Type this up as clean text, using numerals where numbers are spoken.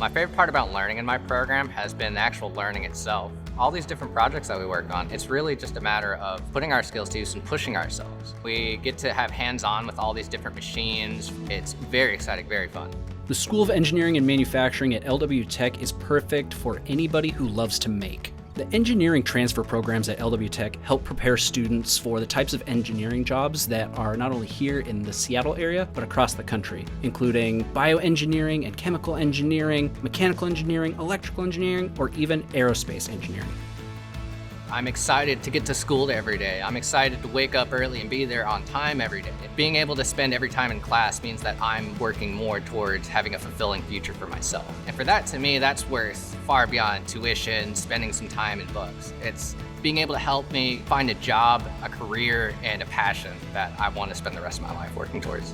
My favorite part about learning in my program has been the actual learning itself. All these different projects that we work on, it's really just a matter of putting our skills to use and pushing ourselves. We get to have hands-on with all these different machines. It's very exciting, very fun. The School of Engineering and Manufacturing at LWTech is perfect for anybody who loves to make. The engineering transfer programs at LWTech help prepare students for the types of engineering jobs that are not only here in the Seattle area, but across the country, including bioengineering and chemical engineering, mechanical engineering, electrical engineering, or even aerospace engineering. I'm excited to get to school every day. I'm excited to wake up early and be there on time every day. Being able to spend every time in class means that I'm working more towards having a fulfilling future for myself. And for that, to me, that's worth far beyond tuition, spending some time in books. It's being able to help me find a job, a career, and a passion that I want to spend the rest of my life working towards.